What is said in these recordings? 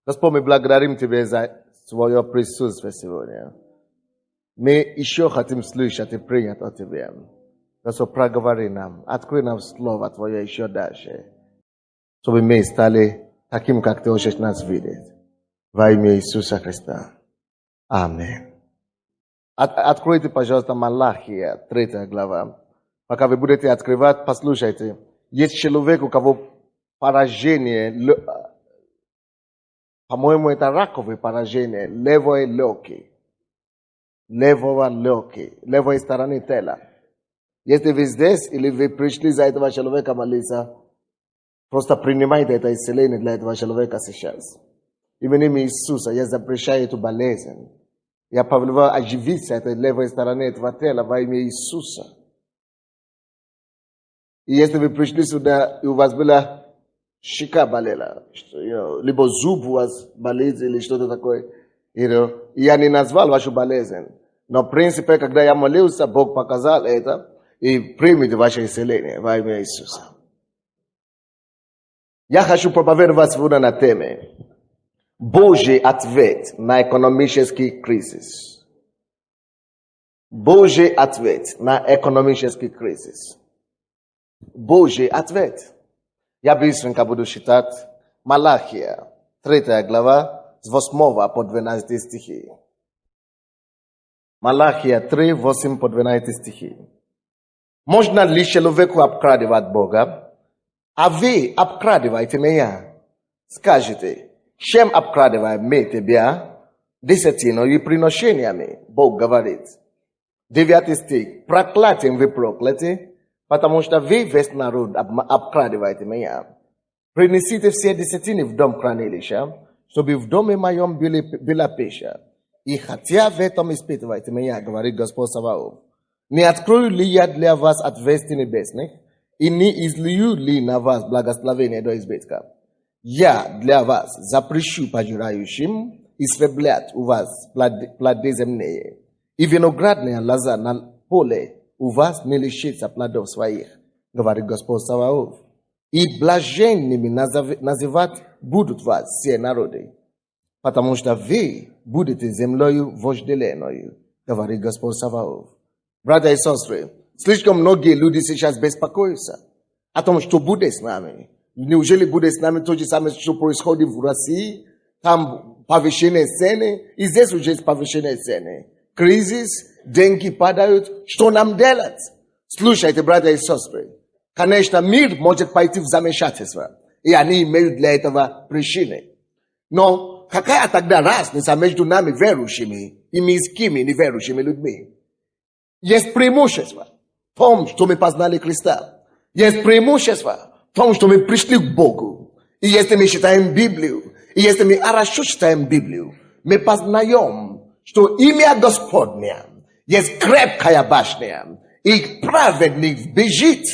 Господь, мы благодарим Тебя за свое присутствие сегодня. Мы еще хотим слышать и принять от Тебя. Господь, проговори нам, открой нам Слово Твое еще дальше, чтобы мы стали таким, как Ты хочешь нас видеть. Во имя Иисуса Христа. Аминь. Откройте, пожалуйста, Малахия, 3 глава. Пока вы будете открывать, послушайте. Есть человек, у кого поражение, по-моему, это раковое поражение, левой легкой. Левой стороны тела. Если вы здесь, или вы пришли за этого человека молиться, просто принимайте это исцеление для этого человека сейчас. Именем Иисуса я запрещаю эту болезнь. Я повелеваю оживиться этой левой стороны этого тела во имя Иисуса. И если вы пришли сюда, и у вас была щека болела, либо зуб у вас болит, или что-то такое, я не назвал вашу болезнь. Но в принципе, когда я молился, Бог показал это, и примите ваше исцеление во имя Иисуса. Я хочу проповедовать сегодня на теме Божий ответ на экономический кризис. Божий ответ на экономический кризис. Божий ответ. Я быстренько буду читать Малахия, 3 глава, с 8 по 12 стихи. Малахия 3, 8 по 12 стихи. Можно ли человеку обкрадывать Бога? А вы обкрадываете меня. Скажите, чем обкрадываем мы тебя? Десятиной и приношениями, Бог говорит. 9 стих. Проклятием вы прокляты, потому что вы весь народ обкрадываете меня. Принесите все десятины в дом хранилища, чтобы в доме моем была пища. И хотя в этом испытываете меня, говорит Господь Саваоф, не открою ли я для вас отверстий небесных, и не излию ли на вас благословение до избытка? Я для вас запрещу пожирающим истреблять у вас плоды земные, и виноградная лоза на поле у вас не лишится плодов своих, говорит Господь Саваоф. И блаженными называть будут вас все народы, потому что вы будете землею вожделенную, говорит Господь Саваоф. Братья и сестры, слишком многие люди сейчас беспокоятся о том, что будет с нами. Неужели будет с нами то же самое, что происходит в России? Там повышение цены, и здесь уже есть повышение цены. Кризис, деньги падают. Что нам делать? Слушайте, братья и сестры, конечно, мир может пойти в замешательство, и они имеют для этого причины. Но какая тогда разница между нами, верующими, и мирскими неверующими людьми? Есть преимущество в том, что мы познали Христа. Есть преимущество в том, что мы пришли к Богу. И если мы читаем Библию, и если мы хорошо читаем Библию, мы познаем, что имя Господне есть крепкая башня, и праведник бежит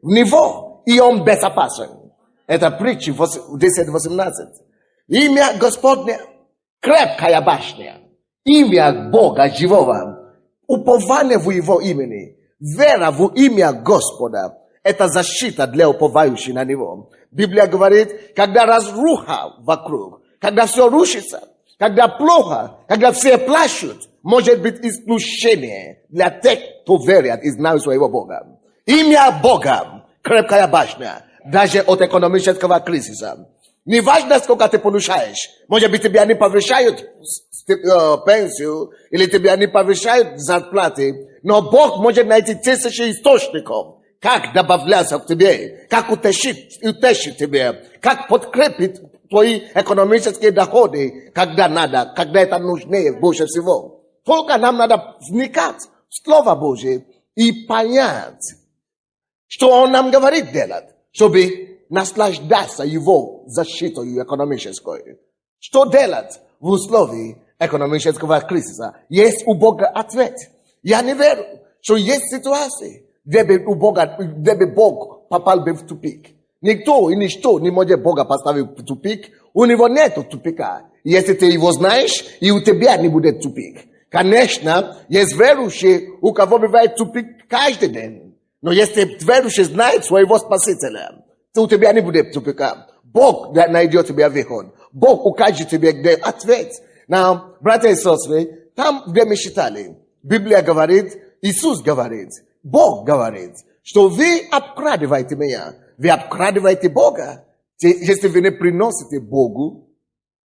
в него, и он безопасен. Это притча 10:18. Имя Господне крепкая башня, имя Бога живого. Упование в Его имени, вера в имя Господа, это защита для уповающих на Него. Библия говорит, когда разруха вокруг, когда все рушится, когда плохо, когда все плачут, может быть исключение для тех, кто верит и знает своего Бога. Имя Бога, крепкая башня, даже от экономического кризиса. Не важно, сколько ты получаешь. Может быть, тебя не повышают пенсию, или тебя не повышают зарплаты, но Бог может найти тысячи источников, как добавляться к тебе, как утешить тебе, как подкрепить твои экономические доходы, когда надо, когда это нужнее больше всего. Только нам надо вникать в Слово Божие и понять, что Он нам говорит делать, чтобы наслаждаться Его защитой экономической. Что делать в условии экономического кризиса? Есть у Бога ответ. Я не верю, что есть ситуации, где бы Бог попал бы в тупик. Никто и ничто не может Бога поставить в тупик. У него нет тупика. Если ты его знаешь, и у тебя не будет тупик. Конечно, есть верующие, у кого бывает тупик каждый день. Но если верующий знает своего Спасителя, то у тебя не будет тупика. Бог найдет тебе выход. Бог укажет тебе, где ответ. Now, братья и сестры, там, где мы читали, Библия говорит, Иисус говорит, Бог говорит, что вы обкрадываете меня, вы обкрадываете Бога. Если вы не приносите Богу,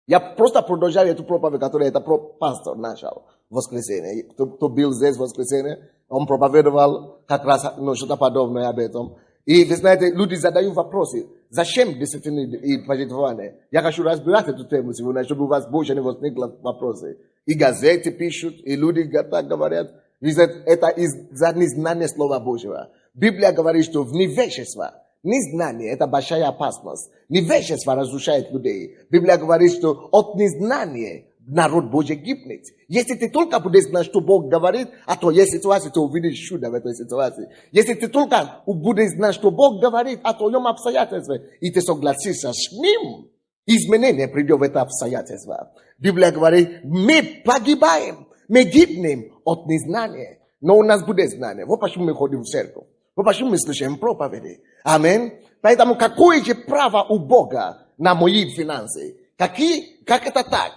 я просто продолжаю эту проповедь, которую это пастор начал в воскресенье. Кто был здесь в воскресенье, он проповедовал как раз что-то подобное об этом. И вы знаете, люди задают вопросы. Зачем десятины и пожертвования? Я хочу разбирать эту тему сегодня, чтобы у вас больше не возникло вопросы. И газеты пишут, и люди так говорят. Это из-за незнания Слова Божьего. Библия говорит, что в невежество, незнание – это большая опасность. Невежество разрушает людей. Библия говорит, что от незнания народ Божий гибнет. Если ты только будешь знать, что Бог говорит, а то есть ситуация, то увидишь чудо в этой ситуации. Если ты только будешь знать, что Бог говорит, а то в нем обстоятельства, и ты согласишься с ним, изменение придет в это обстоятельство. Библия говорит, мы погибаем, мы гибнем от незнания, но у нас будет знание. Вот почему мы ходим в церковь. Вот почему мы слушаем проповеди. Аминь. Поэтому какое же право у Бога на мои финансы? Как это так?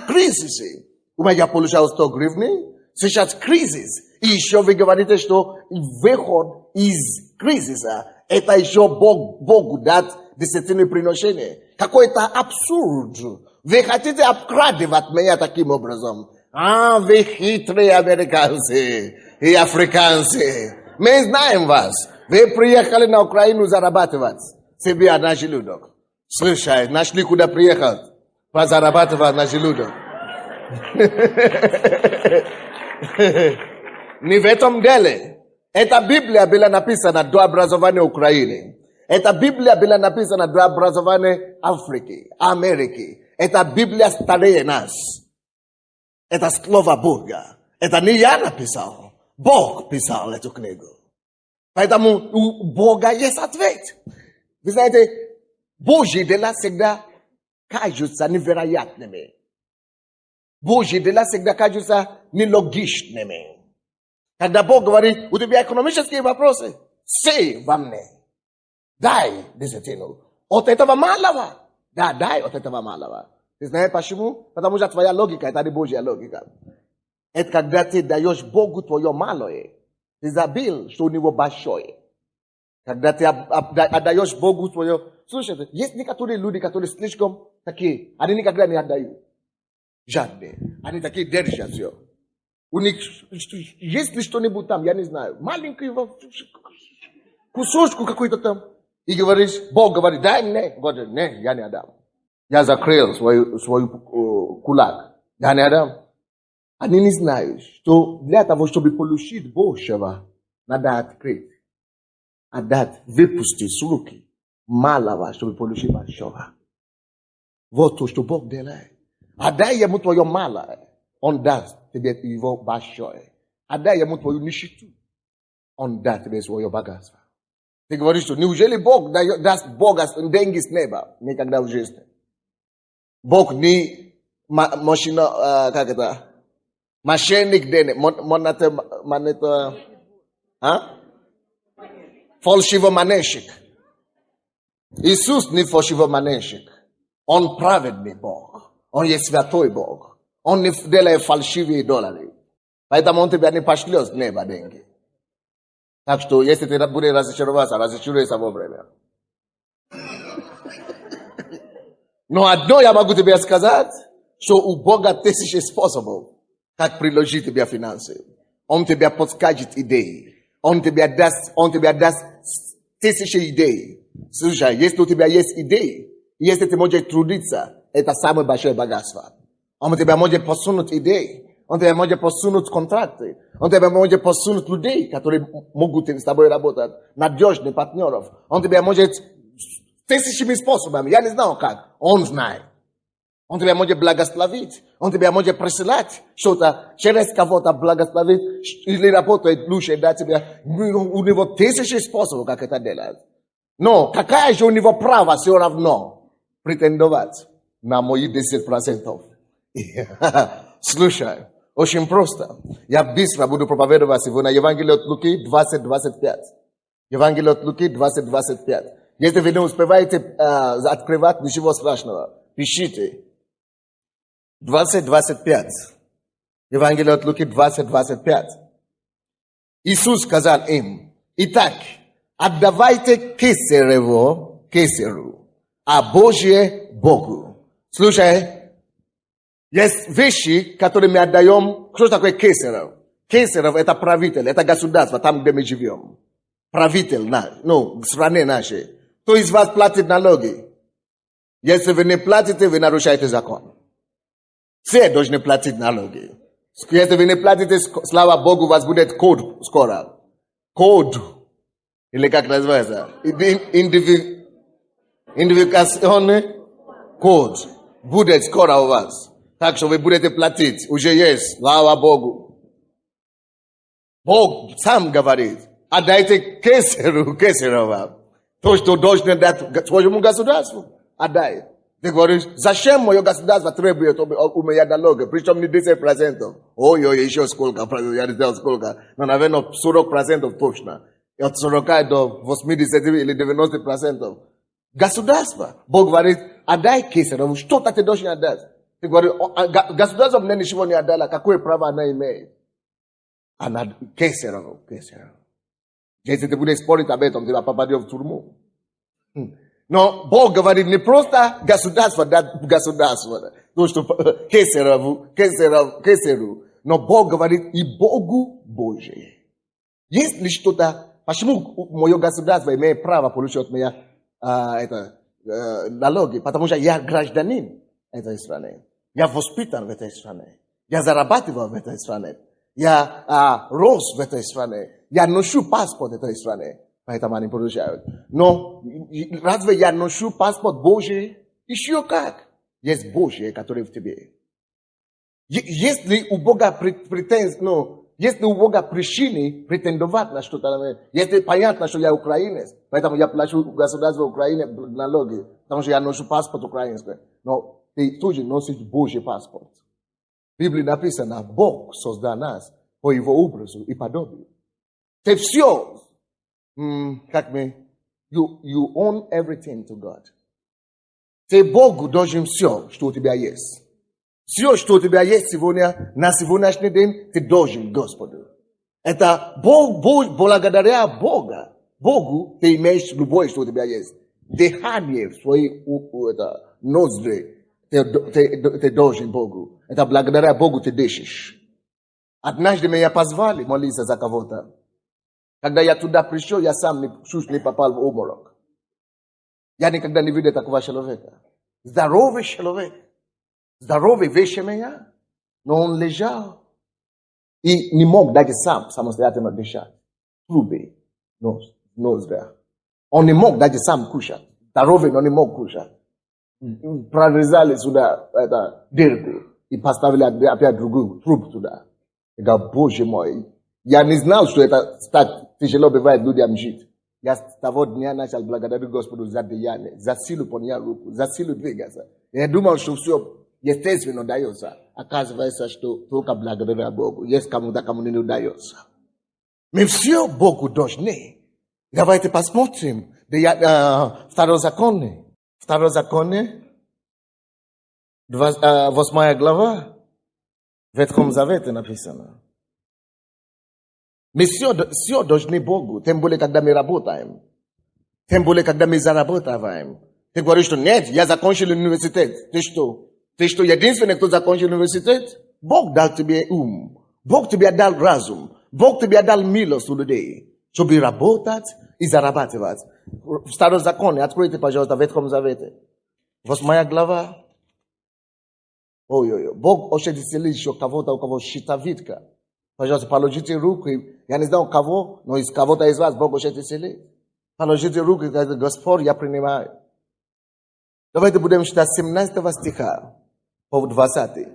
Кризисы. У меня получал 100 гривен. Сейчас кризис. И еще вы говорите, что выход из кризиса это еще Богу дать десятины приношения. Какой-то абсурд. Вы хотите обкрадывать меня таким образом? Вы хитрые американцы и африканцы. Мы знаем вас. Вы приехали на Украину зарабатывать себе на желудок. Слушай, нашли куда приехать. Позарабатывать на желудок. Не в этом деле. Эта Библия была написана до образования Украины. Эта Библия была написана до образования Африки, Америки. Эта Библия старее нас. Это Слово Бога. Это не я написал. Бог писал эту книгу. Поэтому у Бога есть ответ. Вы знаете, Божьи дела всегда кажутся невероятными. Божьи дела всегда кажутся нелогичными. Когда Бог говорит, у тебя экономические вопросы, сей во мне. Дай десятину. От этого малого. Да, дай от этого малого. Ты знаешь почему? Потому что твоя логика, это не Божья логика. Это когда ты даешь Богу твое малое. Ты забыл, что у него большое. Когда ты отдаешь Богу твое... Слушайте, есть некоторые люди, которые слишком такие, они никогда не отдают. Жадные. Они такие держат все. У них есть ли что-нибудь там, я не знаю. Маленький кусочку какой-то там. И говоришь, Бог говорит, дай мне. Говорит, не, я не отдам. Я закрыл свой кулак. Я не отдам. Они не знают, что для того, чтобы получить большего, надо открыть. Отдать, выпустить с руки малого, чтобы получить большого. Вот то, что Бог делает. Отдай ему твое малое, он даст тебе его большое. Отдай ему твою нищету, он даст тебе свое богатство. Ты говоришь, что неужели Бог даст Бога деньги с неба? Никогда в жизни. Бог не машина, как это? Мошенник денег, фальшивомонетчик. Иисус не фальшивомонетчик. Он праведный Бог. Он есть святой Бог. Он не делает фальшивые доллары. Поэтому он тебя не пошлет с неба деньги. Так что, если ты будешь разочароваться, разочаруйся вовремя. Но одно я могу тебе сказать, что у Бога тысячи способов, как приложить тебе финансы. Он тебя подскажет идеи. Он тебя даст тысячи идей. Слушай, если у тебя есть идеи, если ты можешь трудиться, это самое большое богатство. Он тебя может посунуть идеи. Он тебя может посунуть контракты. Он тебя может посунуть людей, которые могут с тобой работать. Надежных партнеров. Он тебя может тысячами способами. Я не знаю как. Он знает. Он тебя может благословить. Он тебя может присылать что-то, через кого-то благословить или работает лучше, да, тебе. У него тысячи способов, как это делать. Но какая же у него право все равно претендовать на мои 10%? Слушай, очень просто. Я быстро буду проповедовать сегодня Евангелие от Луки 20:25. Евангелие от Луки 20:25. Если вы не успеваете открывать, ничего страшного. Пишите. 20-25. Евангелие от Луки 20-25. Иисус сказал им: итак, отдавайте Кесареву Кесару, а Божье Богу. Слушай, есть вещи, которые мы отдаем. Что такое Кесарев? Кесарев — это правитель, это государство, там, где мы живем. Правитель, в стране нашей. Кто из вас платит налоги? Если вы не платите, вы нарушаете закон. Все должны платить налоги. Если вы не платите, слава Богу, у вас будет код скоро. Код. Или как называется? Идентификационный код. Будет скоро у вас. Так что вы будете платить. Уже есть. Слава Богу. Бог сам говорит: отдайте Кесареву то, что должны дать своему государству. Отдай. Ты говоришь: зачем мое государство требует у меня налоги? Причем не 10%. Ой, еще сколько? Я не знаю сколько. Но, наверное, 40% точно. От 40 до 80 или 90%. Государство. Бог говорит: отдай Кесареву. Что-то ты должен отдать. Ты говоришь: государство мне ничего не отдало. Какое право она имеет? Она Кесареву. Если ты будешь спорить об этом, ты попадешь в тюрьму. Но Бог говорит не просто государство, то, что Кесару, но Бог говорит и Богу Божие. Есть ли что-то, почему мое государство имеет право получить от меня налоги? Потому что я гражданин этой страны. Я воспитан в этой стране. Я зарабатываю в этой стране. Я рос в этой стране. Я ношу паспорт этой страны. Поэтому они получают. Но разве я ношу паспорт Божий? Еще как. Есть Божие, которое в тебе. Если у Бога если у Бога причины претендовать на что-то, если понятно, что я украинец, поэтому я плачу государству Украины налоги, потому что я ношу паспорт украинский. Но ты тоже носишь Божий паспорт. В Библии написано: Бог создал нас по Его образу и подобию. Ты все. You own everything to God. Ты Богу должен все, что у тебя есть. Все, что у тебя есть сегодня, на сегодняшний день, ты должен Господу. Это благодаря Богу ты имеешь любое, что у тебя есть. Дыхание в свои ноздри ты должен Богу. Это благодаря Богу ты дышишь. Однажды меня позвали молиться за кого-то. Когда я туда пришел, я сам чуть не попал в обморок. Я никогда не видел такого человека. Здоровый человек. Здоровый выше меня. Но он лежал. И не мог даже сам самостоятельно дышать. Трубы. Ноздра. Он не мог даже сам кушать. Здоровый, но не мог кушать. Прорезали сюда дырку. И поставили опять другую трубу туда. Я говорю: Боже мой. Я не знал, что это так тяжело бывает людям жить. Я с того дня начал благодарить Господу за деяние, за силу поднять руку, за силу двигаться. Я думал, что все естественно дается. Оказывается, что только благодаря Богу. Есть кому-то, кому не удается. Мы все Богу должны. Давайте посмотрим. Второзаконие. 8 глава. В Ветхом Завете написано. Мы все должны Богу, тем более, когда мы работаем. Тем более, когда мы зарабатываем. Ты говоришь, что нет, я закончил университет. Ты что? Ты что, единственный, кто закончил университет? Бог дал тебе ум. Бог тебе дал разум. Бог тебе дал милость у людей, чтобы работать и зарабатывать. В Старом Законе, откройте, пожалуйста, в Ветхом Завете. 8 глава. Ой-ой-ой. Бог хочет исцелить еще кого-то, у кого щитовидка. Пожалуйста, положите руки. Я не знаю кого, но из кого-то из вас Бог хочет исцелить. Положите руки и скажите: Господь, я принимаю. Давайте будем читать 17 стиха по 20.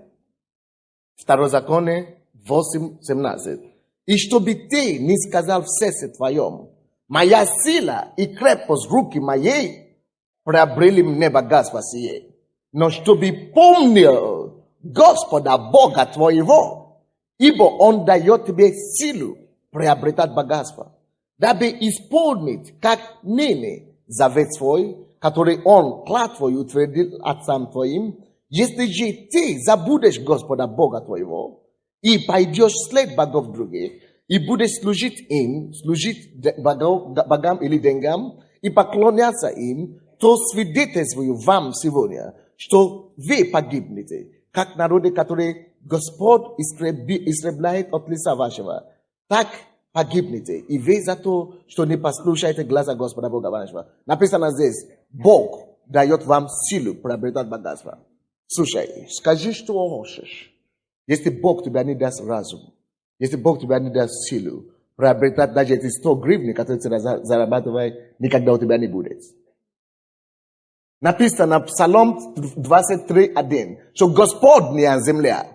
Второзаконие 8:17. И чтобы ты не сказал в сердце твоем: моя сила и крепость руки моей приобрели мне богатство сие. Но чтобы помнил Господа Бога твоего, ибо Он дает тебе силу приобретать богатство, дабы исполнить, как ныне, завет свой, который Он клятвою утвердил отцам твоим, если же ты забудешь Господа Бога твоего и пойдешь вслед богов других, и будешь служить им, служить богам или деньгам, и поклоняться им, то свидетельствую вам сегодня, что вы погибнете, как народы, которые Господь истребляет от лица вашего. Так погибнете, и вы за то, что не послушаете глаза Господа Бога вашего. Написано здесь, Бог дает вам силу приобретать богатство. Слушай, скажи, что хочешь. Если Бог тебя не даст разум, если Бог тебя не даст силу, приобретать даже эти 100 гривен, которые ты зарабатываешь, никогда у тебя не будет. Написано в Псалом 23:1, что Господня земля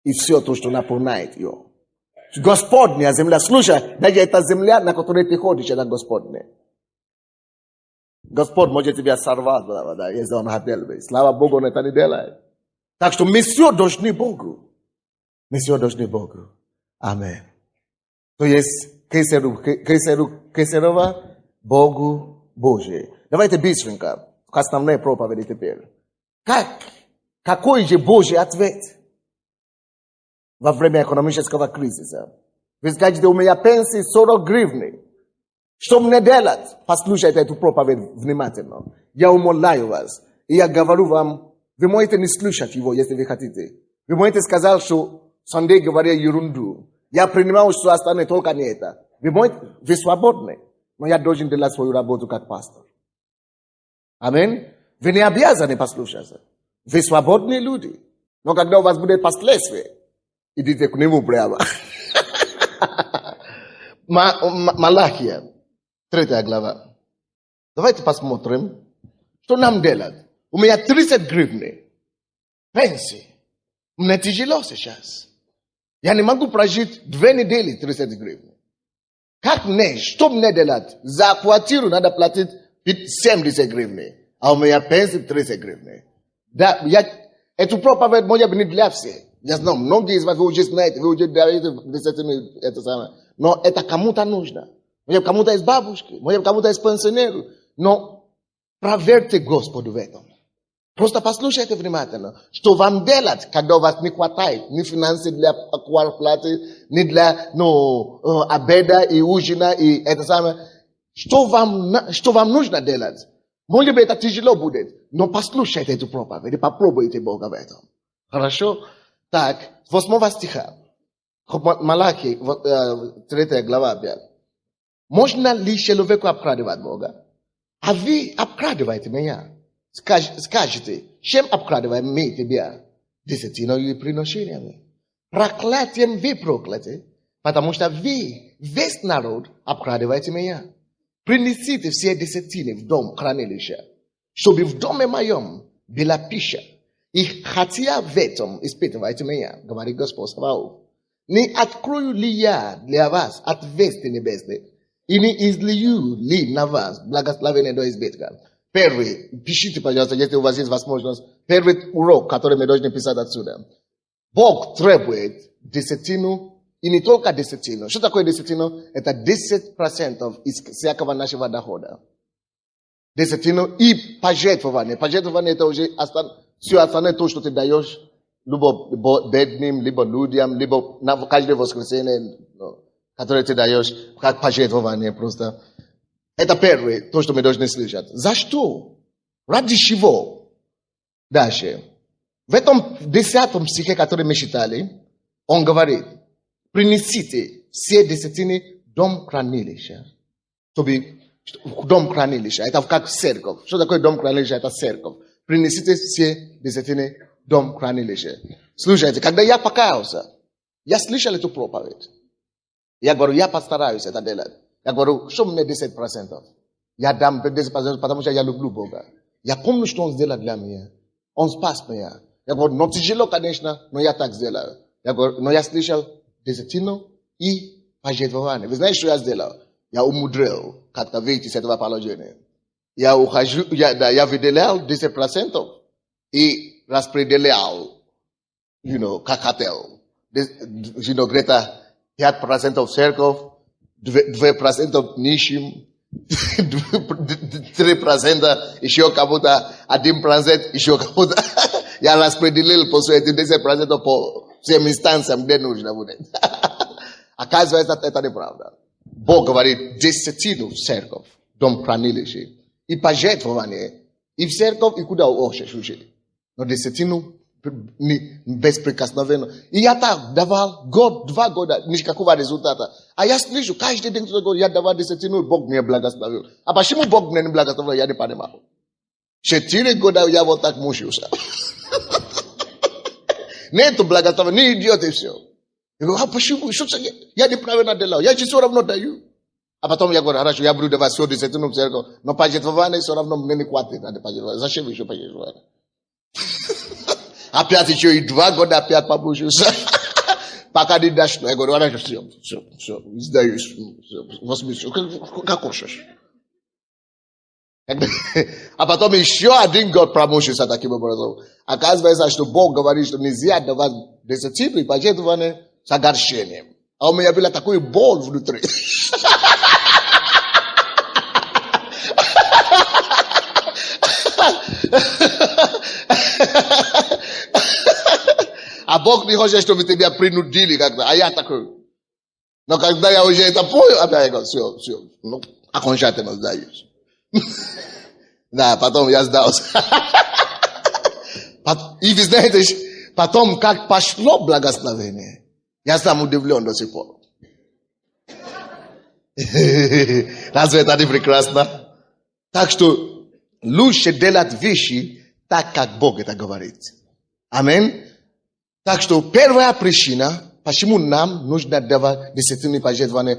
и все то, что наполняет ее. Господня земля. Слушай, даже эта земля, на которой ты ходишь, это Господня. Господь может тебя сорвать, да, если Он хотел бы. Слава Богу, Он это не делает. Так что мы все должны Богу. Мы все должны Богу. Аминь. То есть, Кесарова Богу Божий. Давайте быстренько к основной проповеди теперь. Какой же Божий ответ во время экономического кризиса? Вы скажете, у меня пенсии 40 гривен. Что мне делать? Послушайте эту проповедь внимательно. Я умоляю вас. И я говорю вам, вы можете не слушать его, если вы хотите. Вы можете сказать, что Сандей говорил ерунду. Я принимаю, что остальное только не это. Вы свободны. Но я должен делать свою работу как пастор. Аминь. Вы не обязаны послушаться. Вы свободные люди. Но когда у вас будет последствия, идите к нему прямо. Малахия, 3 глава. Давайте посмотрим, что нам делать. У меня 30 гривен. Пенсии. Мне тяжело сейчас. Я не могу прожить 2 недели 30 гривен. Как мне? Что мне делать? За квартиру надо платить 70 гривен. А у меня пенсия 30 гривен. Да, эту проповедь может быть не для всех. Я знаю, многие из вас вы уже знаете, вы уже даете это самое. Но это кому-то нужно. Может, кому-то из бабушки, может, кому-то из пенсионеров. Но проверьте Господу в этом. Просто послушайте внимательно, что вам делать, когда у вас не хватает ни финансов для квартплаты, ни для обеда и ужина и это самое. Что вам нужно делать? Может быть, это тяжело будет, но послушайте эту проповедь и попробуйте Бога в этом. Хорошо? Так, 8 стиха. Малахии, 3 глава опять. Можно ли человеку обкрадывать Бога? А вы обкрадываете меня. Скажите, чем обкрадываем мы тебя? Десятиной и приношениями. Проклятием вы прокляты, потому что вы, весь народ, обкрадываете меня. Принесите все десятины в дом хранилища, чтобы в доме моем была пища. И хотя в этом испытывайте меня, говорит Господь Саваоф, не открою ли я для вас отвести небесных, и не излию ли на вас благословение до избытка? Первый, пишите, пожалуйста, если у вас есть возможность, первый урок, который мы должны писать отсюда. Бог требует десятину, и не только десятину. Что такое десятину? Это 10% из всякого нашего дохода. Десятину и пожертвование. Пожертвование это уже все остальное то, что ты даешь, либо бедным, либо людям, либо на каждое воскресенье, которое ты даешь, как пожертвование просто. Это первое, то, что мы должны слышать. За что? Ради чего? Дальше. В этом 10 стихе, который мы читали, он говорит, принесите все десятины в дом хранилища. Дом хранилища. Это как церковь. Что такое дом хранилища? Это церковь. Принесите все десятины в дом хранилища. Слушайте, когда я покаялся, я слышал эту проповедь. Я говорю, я постараюсь это делать. Я говорю, что мне 10%? Я дам 10%, потому что я люблю Бога. Я помню, что Он сделал для меня. Он спас меня. Я говорю, но тяжело, конечно, но я так сделаю. Я говорю, но я слышал десятину и пожертвование. Вы знаете, что я сделал? Я умудрил как-то выйти с этого положения. Я выделял 10% и распределял, как хотел. Где-то 5% в церковь, 2% нищим, 3% еще кому-то 1% еще кому-то. Я распределил по своим 10% по всем инстанциям, где нужно будет. Оказывается, это неправда. Бог говорит, десятину в церковь, дом хранилища, и пожертвование, и в церковь, и куда хочешь уже. Но десятину беспрекосновенно. И я так давал 2 года, никакого результата. А я слышу, каждый день я давал десятину, Бог мне благословил. А почему Бог мне не благословил, я не понимаю. 4 года я вот так мучился. Нету благословения, не идет и все. Я говорю, а почему? Что я неправильно делал, я же все равно даю. А потом я говорю, хорошо, я буду давать все десятину в церковь, но пожертвование все равно мне не хватит. Зачем еще пожертвовать? Опять еще и 2 года опять помучился. Пока не дашь, я говорю, хорошо, все, сдаюсь. Как хочешь. А потом еще 1 год промучился таким образом. Оказывается, что Бог говорит, что нельзя давать десятину и пожертвование с огорчением. А у меня была такая боль внутри. А Бог не хочет, чтобы тебя принудили как-то. А я такой. Но когда я уже это понял, опять я говорю, все, ну, окончательно сдаюсь. Да, потом я сдался. И вы знаете, потом как пошло благословение, я сам удивлен до сих пор. Разве это не прекрасно? Так что лучше делать вещи так, как Бог это говорит. Аминь. Так что первая причина, почему нам нужно давать десятину и пожертвование,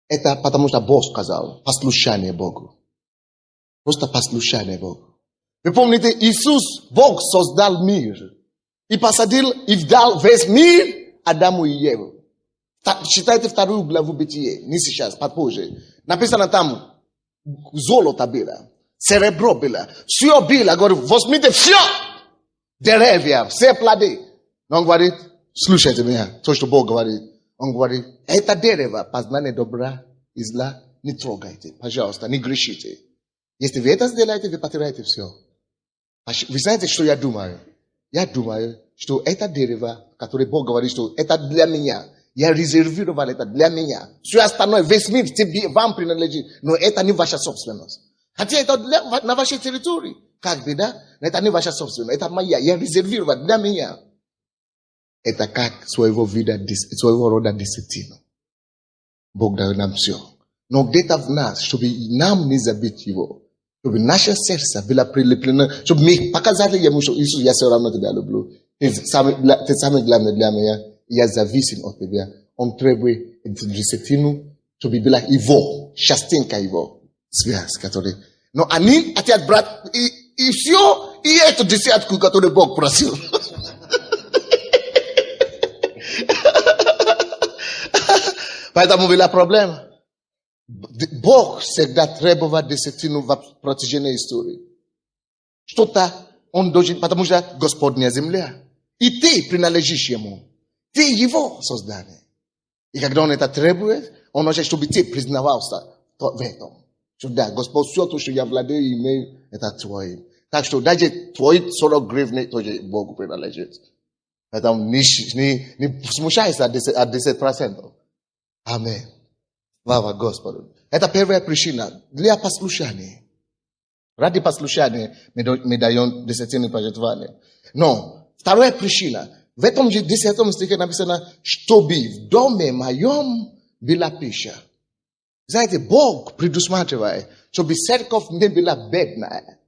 это потому что Бог сказал, послушание Богу. Просто послушание Богу. Вы помните, Иисус, Бог создал мир и посадил и дал весь мир Адаму и Еву. Читайте 2 главу Бытие, не сейчас, попозже. Написано там, золото было, серебро было, все было, говорю, возьмите все, деревья, все плоды. Но он говорит, слушайте меня, то, что Бог говорит. Он говорит, это дерево, познание добра и зла, не трогайте, пожалуйста, не грешите. Если вы это сделаете, вы потеряете все. Вы знаете, что я думаю? Я думаю, что это дерево, которое Бог говорит, что это для меня. Я резервировал это для меня. Все остальное, весь мир вам принадлежит, но это не ваша собственность. Хотя это на вашей территории. Как бы, да? Но это не ваша собственность, это моя. Я резервировал для меня. Это как своего рода десятину. Бог дает нам все. Но где-то в нас, чтобы нам не забыть его, чтобы наше сердце было прилеплено, чтобы мы показали ему, что Иисус, я все равно тебя люблю. Ты самый главный для меня, я зависим от тебя. Он требует десятину, чтобы была его, частинка его, связь, который. Но они хотят брать и все, и эту десятку, которую Бог просил. Поэтому была проблема. Бог всегда требовал десятину в протяжении истории. Что-то он должен, потому что Господня земля. И ты принадлежишь ему. Ты его создание. И когда он это требует, он хочет, чтобы ты признавался в этом. Что да, Господь, все то, что я владею и имею, это твое. Так что даже твой 40 гривен тоже Богу принадлежит. Поэтому не смущайся от 10%. Аминь. Слава Господу. Это первая причина для послушания. Ради послушания мы даем десятину пожертвования. Но вторая причина. В этом же 10 стихе написано, чтобы в доме моем была пища. Знаете, Бог предусматривает, чтобы церковь не была бедная.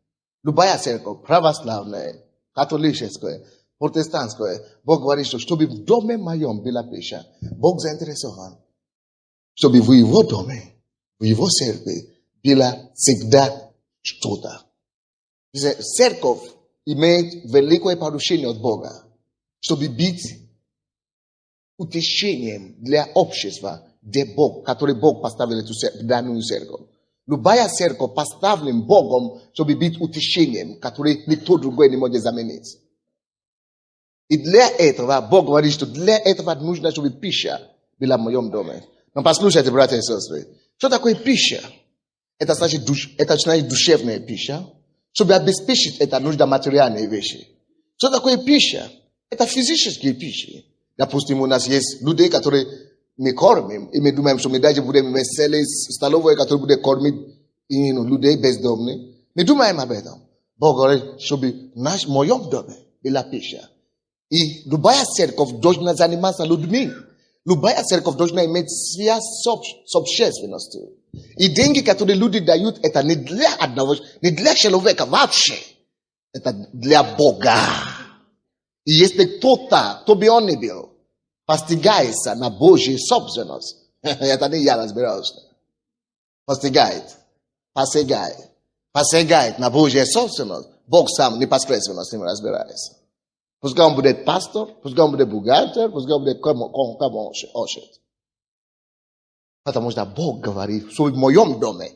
Любая церковь, православная, католическая, протестантская. Бог говорит, что чтобы в доме моем была пища. Бог заинтересован. Чтобы в его доме, в его церкви было всегда что-то. Церковь имеет великое поручение от Бога, чтобы быть утешением для общества, который Бог поставил эту данную церковь. Любая церковь поставлена Богом, чтобы быть утешением, который никто другой не может заменить. И для этого Бог говорит, что для этого нужно, чтобы пища была в моем доме. Но послушайте, братья и сестры, что такое пища? это значит душевная пища. Чтобы обеспечить это, нужна материальные вещи. Что такое пища? Это физические пищи. Допустим, у нас есть люди, которые мы кормим, и мы думаем, что мы даже будем веселые столовые, которые будут кормить людей бездомных. Мы думаем об этом. Бог говорит, чтобы в моем доме была пища. И любая церковь должна заниматься людьми. Любая церковь должна иметь связь с общественностью. И деньги, которые люди дают, это не для одного, не для человека вообще. Это для Бога. И если кто-то, кто бы он ни был, постигается на Божью собственность, это не я разбираюсь. Посягает на Божью собственность, Бог сам непосредственно с ним разбирается. Пускай он будет пастор, пускай он будет бухгалтер, пускай он будет кому хочет. Потому что Бог говорит, что в моем доме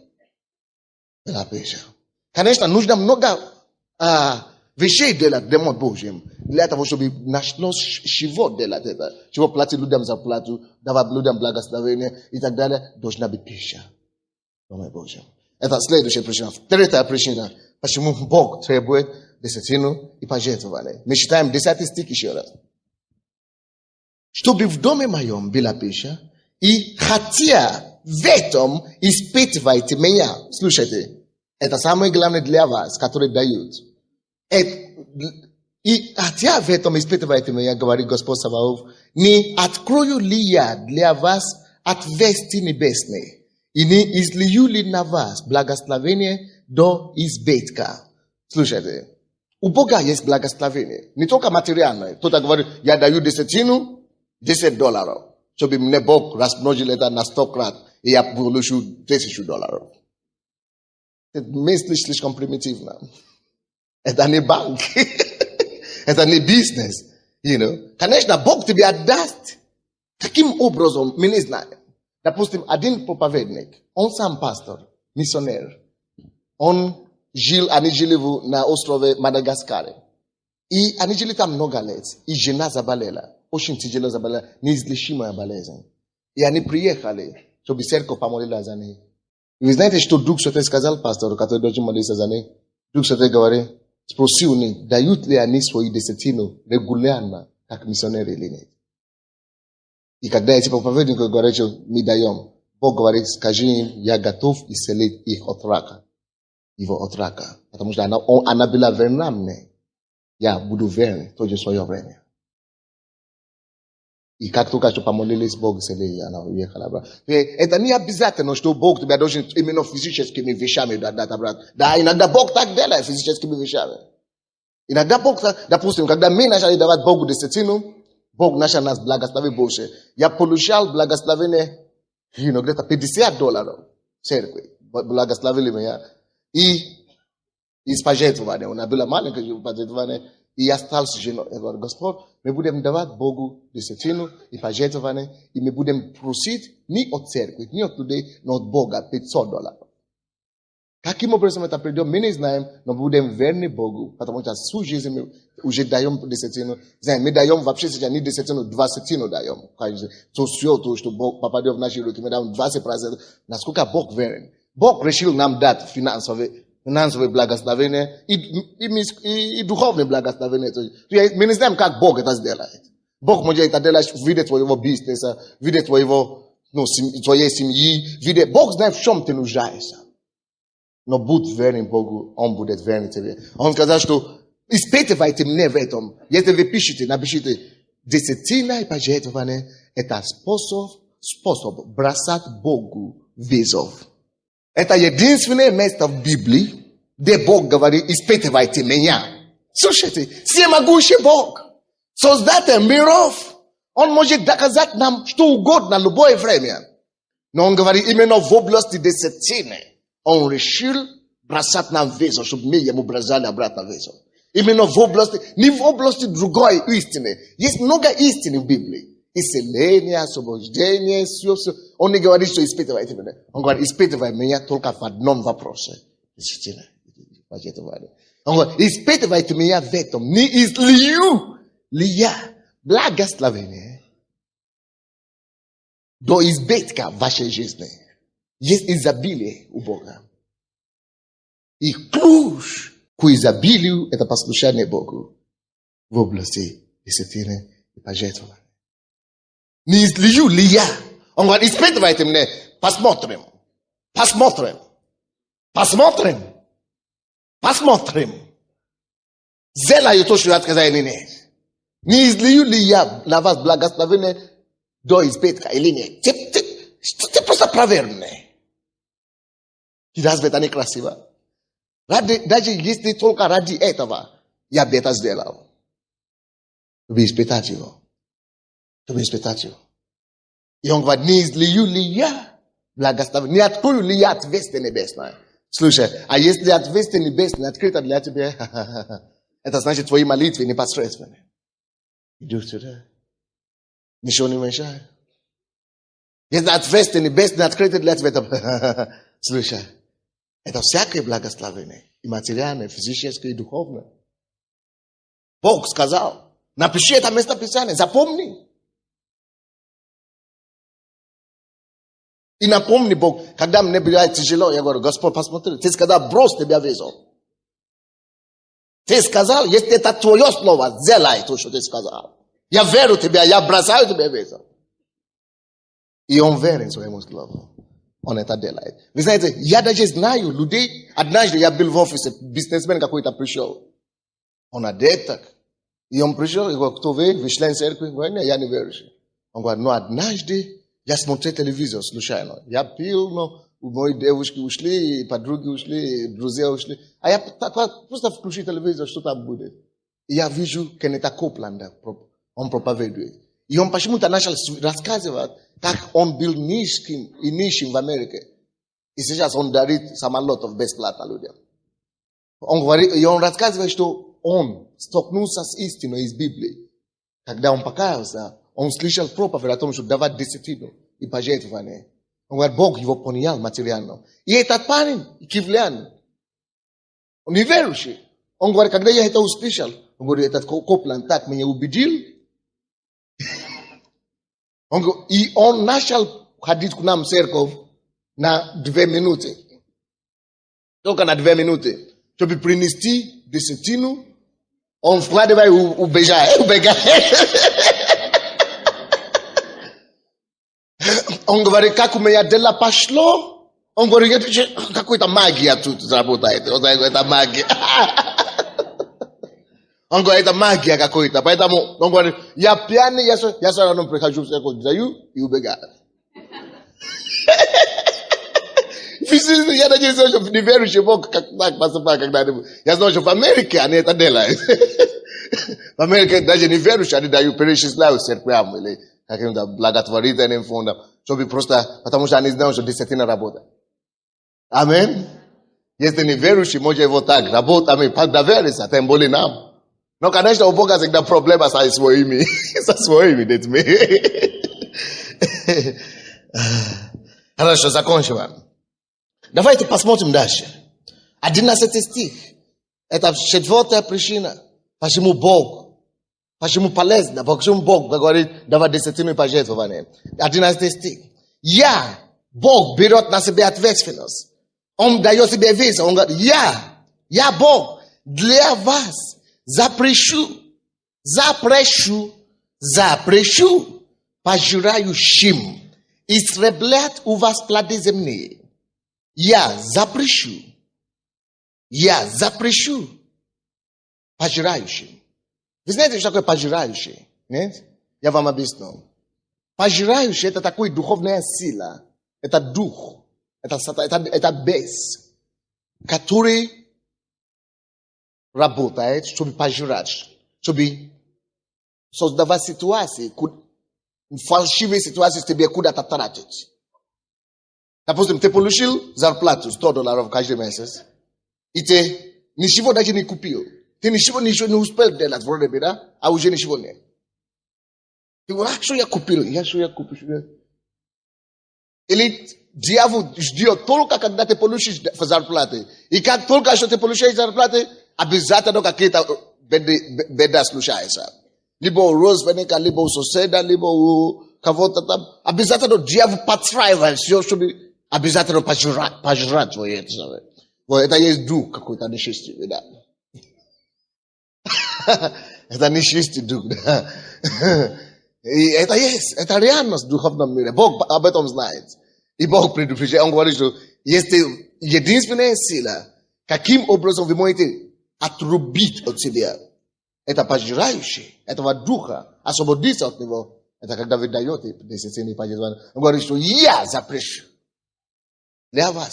была пища. Конечно, нужно много вещей делать в Доме Божьем, для того, чтобы наш живот делать это. Чтобы платить людям зарплату, давать людям благословение и так далее, должна быть пища в Доме Божьем. Это следующая причина. Третья причина, почему Бог требует десятину и пожертвования. Мы читаем 10 стих еще раз. Чтобы в доме моем была пища, и хотя в этом испытывайте меня. Слушайте, это самое главное для вас, которые дают. И хотя в этом испытывайте меня, говорит Господь Саваоф, не открою ли я для вас отверстия небесные, и не излию ли на вас благословение до избытка. Слушайте, у Бога есть благословение, не только материальное. Кто-то говорит, я даю десятину, $10. Чтобы мне Бог размножил это на 100 крат, и я получу $1000. Это мысли слишком примитивно. Это не банк. Это не бизнес. Конечно, Бог тебе отдаст. Каким образом, мы не знаем. Допустим, один проповедник, он сам пастор, миссионер. Они жили на острове Мадагаскаре. И они жили там много лет. И жена заболела. Очень тяжело заболела. Неизлечимая болезнь. И они приехали, чтобы церковь помолилась за ней. И вы знаете, что Дух Святой сказал пастору, который должен молиться за ней? Дух Святой говорит, спросил них, дают ли они свою десятину регулярно, как миссионеры или нет. И когда эти проповедники говорят, что мы даем, Бог говорит, скажи им, я готов исцелить их от рака. Его от рака. Потому что она была верна мне. Я буду верен тоже в свое время. И как только что помолились, Бог исцелил, она уехала. Это не обязательно, что Бог тебя должен именно физическими вещами дать обратно. Да, иногда Бог так делает физическими вещами. Иногда Бог, допустим, когда мы начали давать Богу десятину, Бог начал нас благословить больше. Я получал благословение, где-то $50 в церкви. Благословили меня. И из пожертвования. У нас было маленькое пожертвование. И я стал с женой. Я говорю, Господь, мы будем давать Богу десятину и пожертвование. И мы будем просить не от церкви, не от людей, но от Бога $500. Каким образом это придет, мы не знаем, но будем верны Богу. Потому что всю жизнь мы уже даем десятину. Мы даем вообще сейчас не десятину, 20 даем. То все то, что Бог попадет в наши руки, мы даем 20%. Насколько Бог верен. Бог решил нам дать финансовое благословение и духовное благословение. Мы не знаем, как Бог это сделает. Бог может это делать в виде твоего бизнеса, в виде твоей семьи. Бог знает, в чем ты нуждаешься. Но будь верен Богу, Он будет верен тебе. Он сказал, что испытывайте мне в этом. Если вы пишете, напишите, десятина и пожертвование – это способ бросать Богу вызов. Это единственное место в Библии, где Бог говорит, испытывайте меня. Слушайте, всемогущий Бог, создатель миров, Он может доказать нам что угодно в любое время. Но Он говорит, именно в области десятины, Он решил бросать нам вызов, чтобы мы ему бросали обратно вызов. Именно в области, не в области другой истины. Есть много истины в Библии. Исцеление, освобождение, все. Он не говорит, что испытывайте меня. Он говорит, испытывай меня только в одном вопросе. Десятина. Он говорит, испытывайте меня в этом. Не излию ли я благословение до избытка в вашей жизни. Есть изобилие у Бога. И ключ к изобилию – это послушание Богу в области десятины и пожертвования. Не излию ли я? Он говорит, испытывайте мне, посмотрим. Сделаю то, что я сказал или нет. Не излию ли я на вас благословение до избытка или нет? Ты просто проверь мне. И разве это некрасиво? Даже если только ради этого я бы это сделал. Чтобы испытать его. И он говорит, не излию ли я благословение, не открою ли я отверстие небесное. Слушай, а если отверстие небесное открыто для тебя, это значит твои молитвы непосредственные. Иди сюда. Ничего не мешает. Если отверстие небесное открыто для тебя, это... Слушай, это всякое благословение. И материальное, и физическое, и духовное. Бог сказал, напиши это место Писания, запомни. И напомни Бог, когда мне бывает тяжело, я говорю, Господь, посмотри, ты сказал, брось, тебя везу. Ты сказал, если это твое слово, сделай то, что ты сказал. Я верю в тебя, я бросаю тебя везу. И он верит своему слову. Он это делает. Вы знаете, я даже знаю людей, однажды я был в офисе, бизнесмен какой-то пришел. Он одет так. И он пришел, и говорит, кто вы член церкви? Говорит, нет, я не верующий. Он говорит, ну однажды я смотрел телевизор случайно. Я пил, но мои девушки ушли, подруги ушли, друзья ушли. А я просто включил телевизор, что там будет. И я вижу Кеннета Копланда, он проповедует. И он почему-то начал рассказывать, как он был низким в Америке. И сейчас он дарит самолетов бесплатно людям. Он говорит, и он рассказывает, что он столкнулся с истиной из Библии. Когда он покаялся, он слышал проповедь о том, что давать десятину и пожертвование. Он говорит, Бог его понял материально. И этот парень, кивлян, он неверующий. Он говорит, когда я это услышал, он говорит, этот Копланд так меня убедил. И он начал ходить к нам в церковь на 2 минуты. Только на 2 минуты. Чтобы принести десятину, он вкладывает убегает. Он говорит, как у меня дело пошло. Он говорит, какая-то магия тут работает. Это магия. Он говорит, это магия какой-то. Поэтому он говорит, я пьяный, я все равно прихожу в церковь, даю и убегаю. Я надеюсь, что не верующий Бог, как так поступает когда-нибудь. Я знаю, что в Америке они это делают. В Америке даже не верующие, они дают перечисляют церквям или каким-то благотворительным фондам. Чтобы просто, потому что они знают, что десятина работает. Амин. Если не верующий, может его так работать, довериться, тем более нам. Но, конечно, у Бога всегда проблема со своими детьми. Хорошо, закончим. Давайте посмотрим дальше. 11 стих. Это 4-я причина. Почему полезно, почему Бог говорит, давай десятину и пожертвование. 11 стих. Бог берет на себя ответственность. Он дает себе визу. Он говорит, я Бог, для вас запрещу пожирающим истреблять у вас плоды земные. Я запрещу пожирающим. Вы знаете, что такое пожирающий? Нет? Я вам объясню. Пожирающий – это такая духовная сила. Это дух. Это бес, который работает, чтобы пожирать, чтобы создавать ситуации, фальшивые ситуации, тебе куда-то тратить. Допустим, ты получил зарплату $100 каждый месяц, и ты ничего даже не купил. Ты ничего не успел делать, вроде бы, да? А уже ничего нет. Ты говоришь, что я купил? Или дьявол ждет только, когда ты получишь зарплаты. И как только что ты получаешь зарплаты, обязательно какие-то беда случается. Либо у родственника, либо у соседа, либо у кого-то там. Обязательно дьявол подстраивает все, чтобы обязательно пожрать твои. это есть дух какой-то нечистый, да. Это нечистый дух, да. И это есть, это реальность в духовном мире. Бог об этом знает. И Бог предупреждает, Он говорит, что есть единственная сила, каким образом вы можете отрубить от себя это пожирающее, этого духа, освободиться от него. Это когда вы даете десятины пожертвования. Он говорит, что я запрещу для вас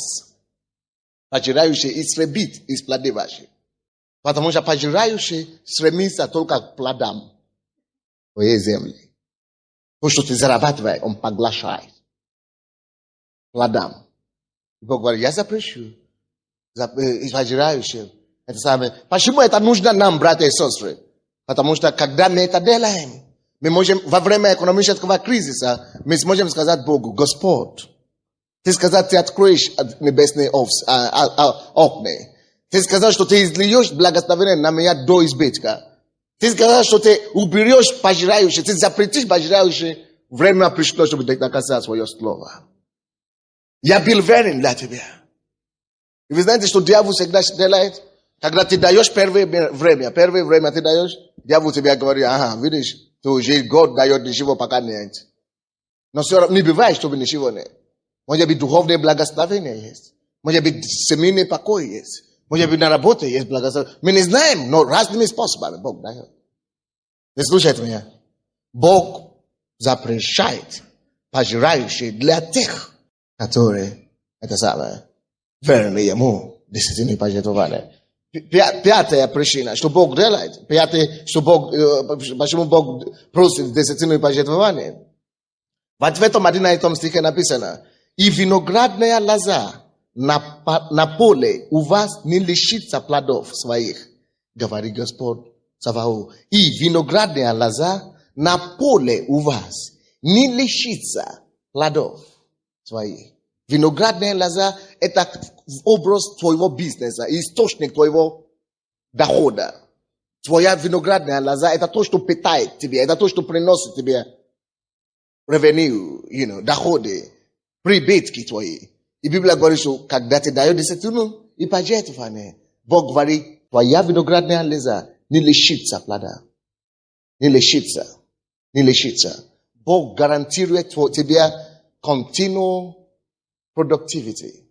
пожирающее истребить из плоды ваши. Потому что пожирающий стремится только к плодам твоей земли. То, что ты зарабатываешь, он поглощает плодам. И Бог говорит, я запрещу пожирающим. Это самое. Почему это нужно нам, братья и сестры? Потому что когда мы это делаем, мы можем во время экономического кризиса, мы сможем сказать Богу, Господь, Ты сказал, Ты откроешь небесные окна. Ты сказал, что Ты излиешь благословение на меня до избытка. Ты сказал, что Ты уберешь пожирающее, Ты запретишь пожирающее. Время пришло, чтобы доказать свое слово. Я был верен для Тебя. И вы знаете, что дьявол всегда делает? Когда ты даешь первое время ты даешь, дьявол тебе говорит, ага, видишь, ты уже год дает ничего, пока нет. Но все равно не бывает, чтобы ничего нет. Может быть, духовное благословение есть. Может быть, семейный покой есть. Может быть, на работе есть благословение. Мы не знаем, но разными способами Бог дает. Вы слушайте меня. Бог запрещает пожирающие для тех, которые, это самое, верны Ему, десятины пожертвования. Пятая причина, что Бог делает. Пятая, что Бог, почему Бог просит десятину пожертвования. Вот в этом 11 стихе написано, и виноградная лоза на поле у вас не лишится плодов своих, говорит Господь Саваоф. И виноградная лоза на поле у вас не лишится плодов своих. Виноградная лоза – это образ твоего бизнеса, источник твоего дохода. Твоя виноградная лоза – это то, что питает тебе, это то, что приносит тебе revenue, доходы, прибытки твои. И Библия говорит, что когда ты даешь десятину и пожертвование, Бог говорит, твоя виноградная лоза не лишится плода. Не лишится. Не лишится. Бог гарантирует тебе continual productivity.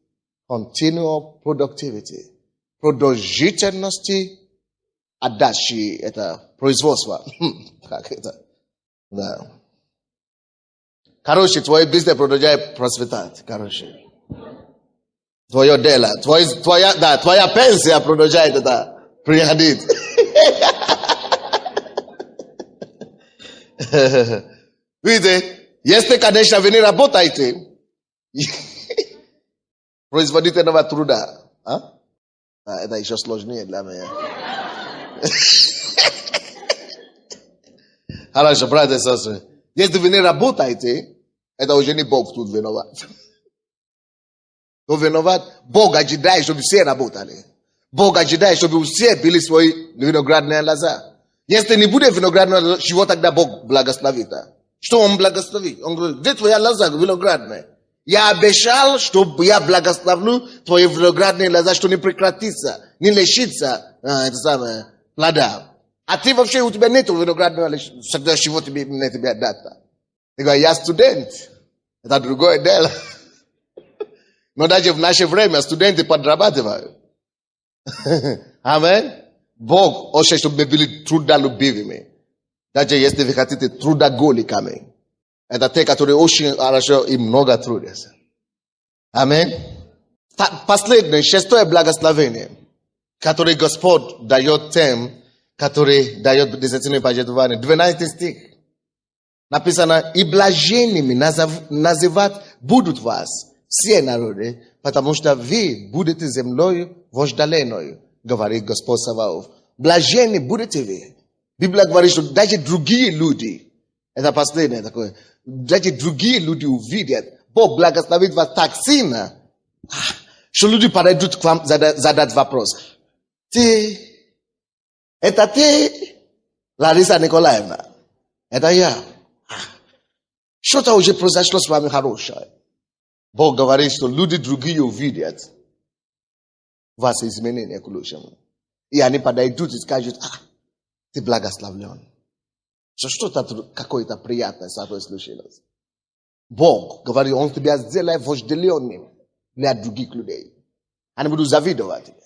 Continual productivity. Продолжительности отдачи, это производство. Как это? Да. Короче, твой бизнес продолжает процветать. Короче. Твое дело. Твоя пенсия продолжает это приходить. Видите, если, конечно, вы не работаете, производительного труда. Это еще сложнее для меня. Хорошо, братья и сестры. Если вы не работаете, это уже не Бог тут виноват. Кто виноват? Бог ожидает, чтобы все работали. Бог ожидает, чтобы все были свои виноградные лоза. Если не будет виноградного лоза, чего тогда Бог благословит? Что Он благословит? Он говорит, где твоя лоза виноградная? Я обещал, что я благословлю твои виноградные лоза, что не прекратится, не лишится это самое, плода. А ты вообще, у тебя нет виноградного лоза, чего тебе на тебя дать? Ты говоришь, я студент. Это другое дело. Но даже в наше время студенты подрабатывают. Амин. Бог хочет, чтобы мы были трудолюбивыми. Даже если вы хотите трудоголиками. Это те, которые очень хорошо и много трудятся. Амин. Последнее, шестое благословение, которое Господь дает тем, которые дает десятину пожертвования. 12 стих. Написано, и блаженными называть будут вас все народы, потому что вы будете землею вожделенную, говорит Господь Саваоф. Блаженны будете вы. Библия говорит, что даже другие люди, это последнее такое, даже другие люди увидят, Бог благословит вас так сильно, что люди подойдут к вам задать вопрос. Это ты, Лариса Николаевна? Это я. Что-то уже произошло с вами хорошее. Бог говорит, что люди другие увидят. вас изменения к лучшему. И они подойдут и скажут, ты благословлен. Что-то какое-то приятное с тобой случилось. Бог говорит, Он тебя сделает вожделенным для других людей. Они будут завидовать тебе.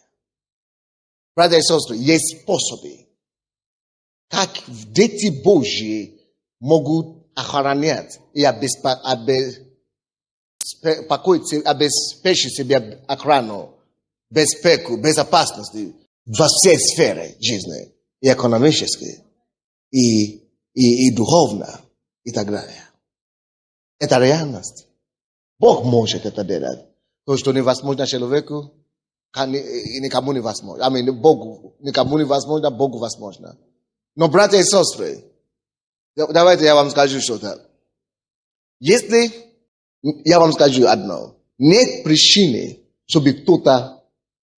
Братья и сестры, есть способы, как дети Божьи могут охранять и обеспечить себе охрану, безопасности во всей сфере жизни, и экономической, и духовно, и так далее. Это реальность. Бог может это делать. То, что невозможно человеку, никому невозможно. Богу никому невозможно, Богу возможно. Но, братья и сестры, давайте я вам скажу что-то. Если я вам скажу одно, нет причины, чтобы кто-то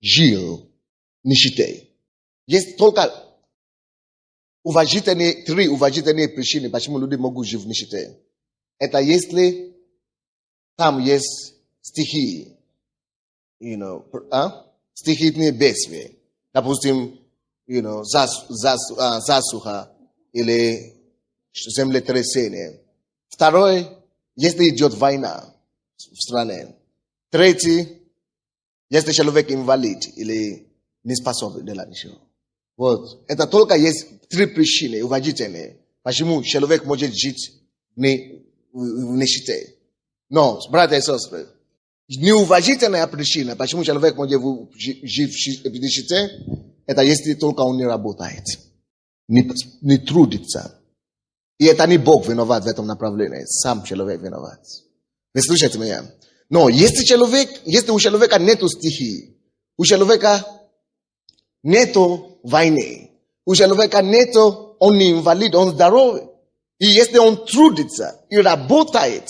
жил в нищете. Есть только три уважительные причины, почему люди могут жить в нищете. Это если там есть стихии, стихийные бедствия. Допустим, засуха или землетрясение. Второй, если идет война в стране. Третий, если человек инвалид или не способен делать ничего. Вот. Это только есть три причины уважительные, почему человек может жить в нищете. Но, братья и сестры, неуважительная причина, почему человек может жить в нищете, это если только он не работает, не трудится. И это не Бог виноват в этом направлении, сам человек виноват. Вы слушайте меня? Но если у человека нету стихии, у человека нету войны, у человека нету, он не инвалид, он здоровый. И если он трудится и работает,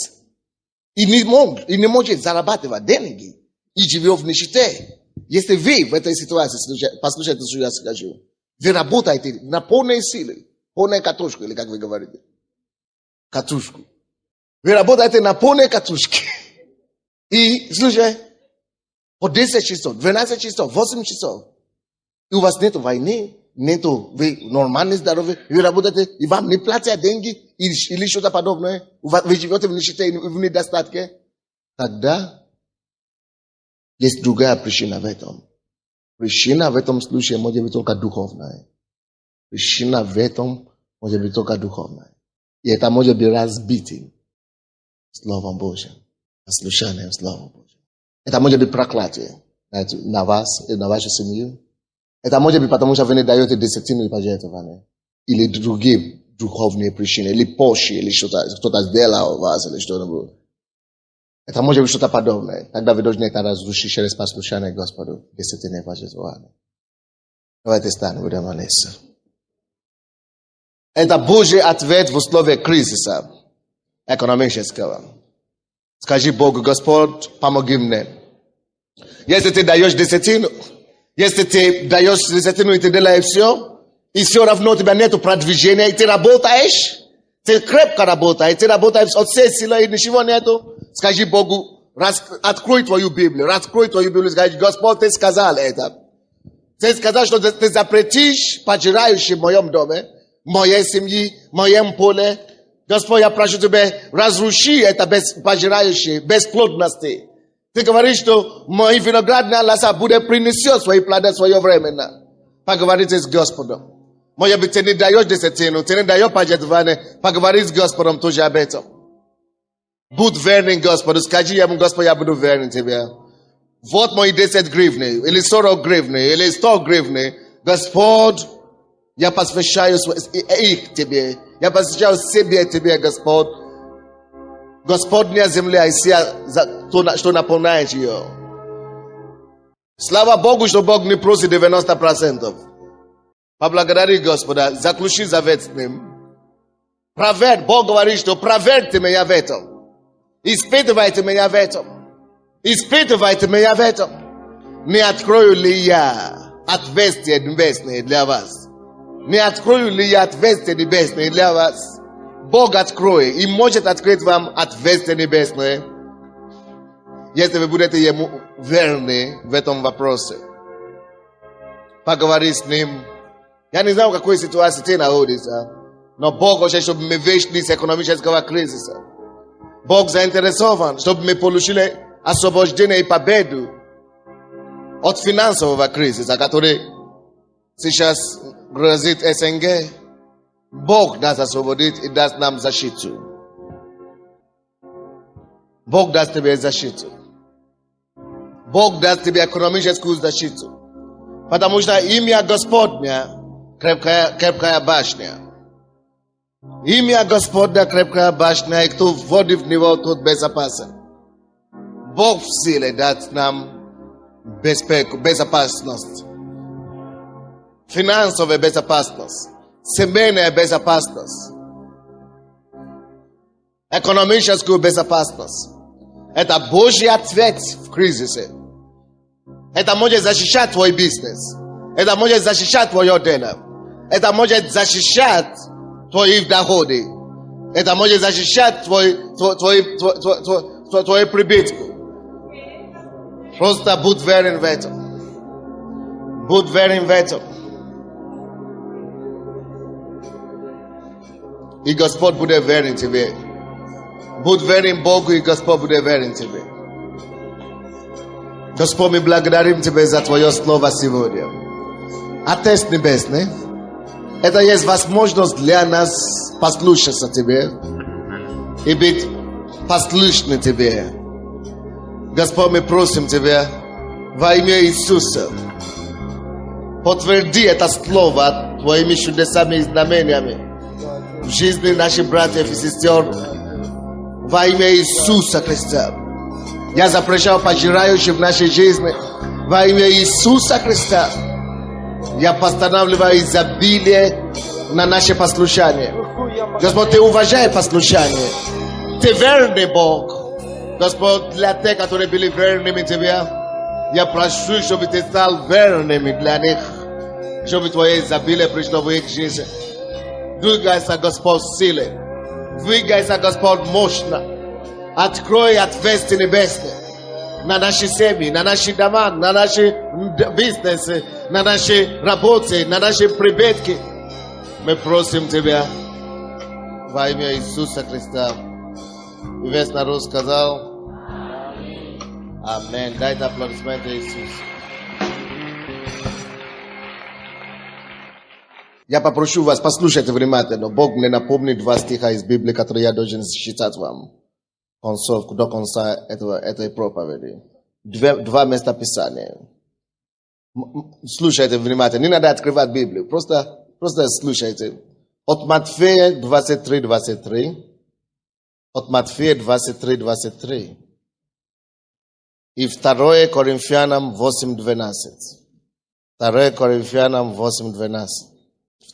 и не может зарабатывать деньги, и живет в нищете, если вы в этой ситуации, послушайте, что я скажу, вы работаете на полной силе, полной катушку, или как вы говорите, катушку. Вы работаете на полной катушке. И, слушай, по 10 часов, 12 часов, 8 часов, и у вас нет войны, вы нормально здоровы, вы работаете, и вам не платят деньги, или что-то подобное, вы живете в нищете и в недостатке, тогда есть другая причина в этом. Причина в этом случае может быть только духовная. Причина в этом может быть только духовная. И это может быть разбитым Словом Божьим, послушанием Слова Божьего. Это может быть проклятие на вас и на вашу семью. Это может быть потому, что вы не даете десятину и пожертвования. Или другие духовные причины, или позже, или что-то сделал у вас, или что-то. Это может быть что-то подобное. Тогда вы должны это разрушить через послушание Господу, десятины и пожертвования. Давайте станем, будем молиться. Это Божий ответ в условиях кризиса экономического. Скажи Богу: Господь, помоги мне. Если ты даешь десятину, если ты даешь десятину и ты делаешь и все равно у тебя нет продвижения, и ты работаешь, ты крепко работаешь, ты работаешь от всей силы и ничего нету, скажи Богу, открой твою Библию, скажи: Господь, ты сказал это. Ты сказал, что ты запретишь пожирающим в моем доме, в моей семье, в моем поле. Господь, я прошу тебя, разруши это пожирающее, бесплодности. Ты говоришь, что мои виноградная лоза будет принесет свои плоды своевременно. Поговорите с Господом. Может быть, ты не даешь десятину, ты не даешь пожертвование, поговори с Господом тоже об этом. Будь верным Господу, скажи ему: Господь, я буду верен тебе. Вот мои 10 гривны, или 40 гривны, или 100 гривны. Господь, я посвящаю их тебе. Я посвящаю себе тебе, Господь. Господня земля и все, что наполняет ее. Слава Богу, что Бог не просит 90%. Поблагодари Господа, заключи завет с Ним. Бог говорит, что проверьте меня в этом. Испытывайте меня в этом. Испытывайте меня в этом. Не открою ли я отверстие небесное для вас? Не открою ли я отверстие небесное для вас? Бог откроет и может открыть вам отверстие небесное, если вы будете ему верны в этом вопросе. поговорить с ним. Я не знаю, в какой ситуации ты находишься, но Бог хочет, чтобы мы вышли из экономического кризиса. Бог заинтересован, чтобы мы получили освобождение и победу от финансового кризиса, который сейчас грозит СНГ. Бог нас освободит и даст нам защиту. Бог даст тебе защиту. Бог даст тебе экономическую защиту. Потому что имя Господня крепкая башня. Имя Господня крепкая башня, и кто входит в него, тот безопасен. Бог в силе даст нам безопасность. Финансовая безопасность. Семейная безопасность. Экономическую безопасность. Это Божий ответ в кризисе. Это может защищать твой бизнес. Это может защищать твое дело. Это может защищать твои доходы. Это может защищать твой прибытку. Просто будь верен в этом. Будь верен в этом. И Господь будет верен тебе. Будь верен Богу, и Господь будет верен тебе. Господь, мы благодарим Тебя за Твое Слово сегодня. Отец Небесный, это есть возможность для нас послушаться Тебе и быть послушны Тебе. Господь, мы просим Тебя во имя Иисуса, подтверди это Слово Твоими чудесами и знамениями в жизни наших братьев и сестер во имя Иисуса Христа. Я запрещаю пожирающих в нашей жизни во имя Иисуса Христа. Я постанавливаю изобилие на наше послушание. Господь, Ты уважаешь послушание. Ты верный Бог. Господь, для тех, которые были верными Тебе, я прошу, чтобы Ты стал верными для них, чтобы Твое изобилие пришло в их жизнь. Двигайся, Господь, в силе. Двигайся, Господь, мощно. Открой отверстия небесные на наши семьи, на наши дома, на наши бизнесы, на наши работы, на наши прибытки. Мы просим Тебя во имя Иисуса Христа. И весь народ сказал Аминь. Дайте аплодисменты Иисусу. Я попрошу вас, послушайте внимательно. Бог мне напомнит два стиха из Библии, которые я должен читать вам до конца этой проповеди. Два места Писания. Слушайте внимательно. Не надо открывать Библию. Просто слушайте. От Матфея 23:23. От Матфея 23:23. И 2 Коринфянам 8:12. 2 Коринфянам 8:12.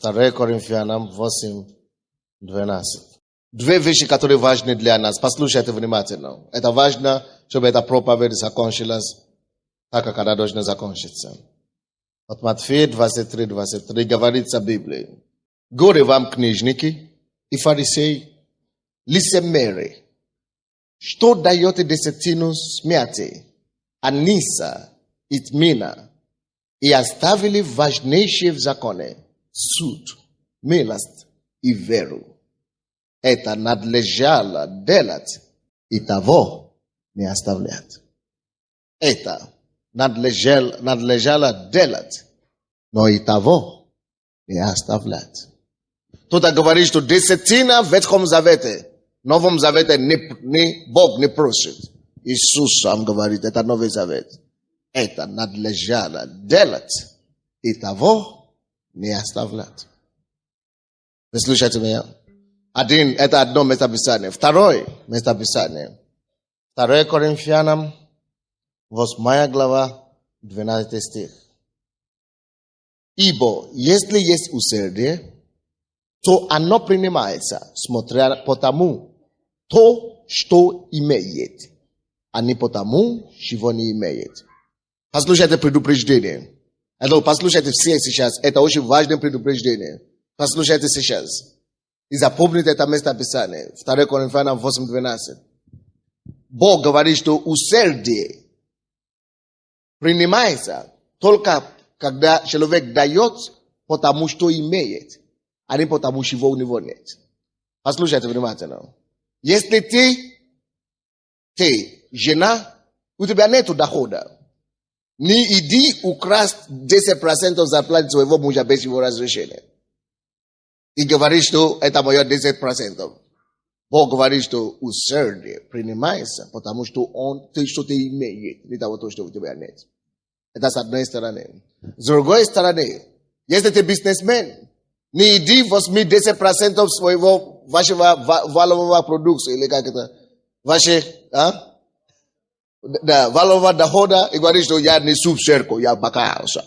2 Коринфянам 8:12. Две вещи, которые важны для нас. Послушайте внимательно. Это важно, чтобы эта проповедь закончилась так, как она должна закончиться. От Матфея 23:23 говорится в Библии. Горе вам, книжники и фарисеи, лицемеры, что даете десятину смяти, аниса и тмина, и оставили важнейшие в законе суд, милость и веру. Это надлежало делать, и того не оставлять. Это надлежало делать, но и того не оставлять. Кто-то говорит, что десятина в Ветхом Завете, в Новом Завете Бог не просит. Иисус сам говорит, это Новый Завет. Это надлежало делать, и того не оставлять. Вы слушаете меня? Это одно местописание. Второе местописание. 2 Коринфянам, 8 глава, 12 стих. Ибо, если есть усердие, то оно принимается, смотря по тому, то, что имеет, а не по тому, чего не имеет. Послушайте предупреждение. Послушайте все сейчас. Это очень важное предупреждение. Послушайте сейчас. И запомните это местописание. 2 Коринфянам 8:12. Бог говорит, что усердие принимается только когда человек дает, потому что имеет, а не потому чего у него нет. Послушайте внимательно. Если ты жена, у тебя нету дохода, не иди украсть 10% зарплаты своего мужа без его разрешения. И говоришь, что это мое 10%. Бог говорит, что усердие принимается, потому что ты что-то имеет, не того, что у тебя нет. Это с одной стороны. С другой стороны, если ты бизнесмен, не иди возьми 10% вашего валового продукта, или как это, валового дохода, и говоришь, что я несу в церковь, я бакался.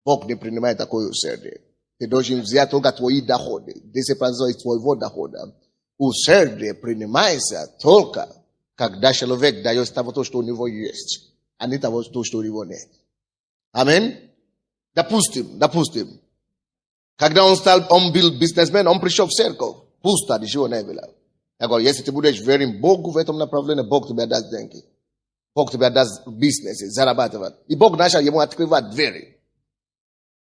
Бог не принимает такое усердие. Ты должен взять только твои доходы, 10% из твоего дохода. Усердие принимается только, когда человек дает того, что у него есть, а не того, что у него нет. Аминь. Допустим, когда он был бизнесмен, он пришел в церковь, пусто, ничего не было. Я говорю, если ты будешь верить Богу в этом направлении, Бог тебе даст деньги. Бог тебе даст бизнес, зарабатывать. И Бог начал ему открывать двери.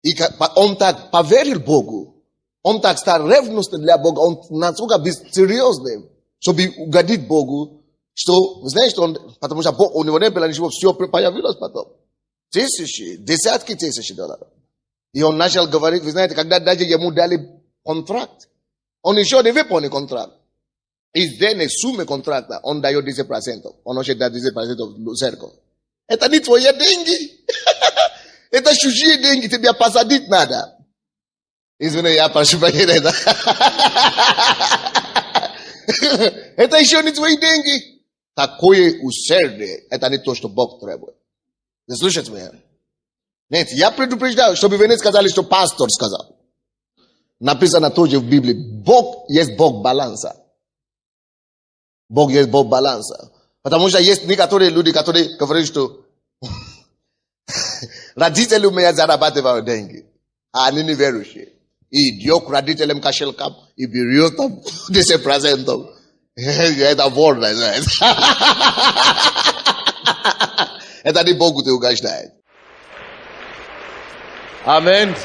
И он так поверил Богу. Он так стал ревностным для Бога. Он настолько был серьезным, чтобы угодить Богу, что, вы знаете, потому что Бог, у него не было ничего, все появилось потом. Десятки тысяч долларов. И он начал говорить, вы знаете, когда даже ему дали контракт, он еще не выполнил контракт. Из денег суммы контракта, он дает 10%. Он уже дает 10% в церковь. Это не твои деньги. Это чужие деньги, тебе посадить надо. Извини, я прошу прощения. Это еще не твои деньги. Такое усердие, это не то, что Бог требует. Вы слушайте меня? Нет, я предупреждаю, чтобы вы не сказали, что пастор сказал. Написано тоже в Библии, Бог есть Бог баланса. Бог есть Бог баланса. Потому что есть некоторые люди, которые говорят, что родители у меня зарабатывают деньги, а они не верующие. И идет к родителям кошелькам и берет там 10%. Это вор, знаете. Это не Богу ты угождает. Amen.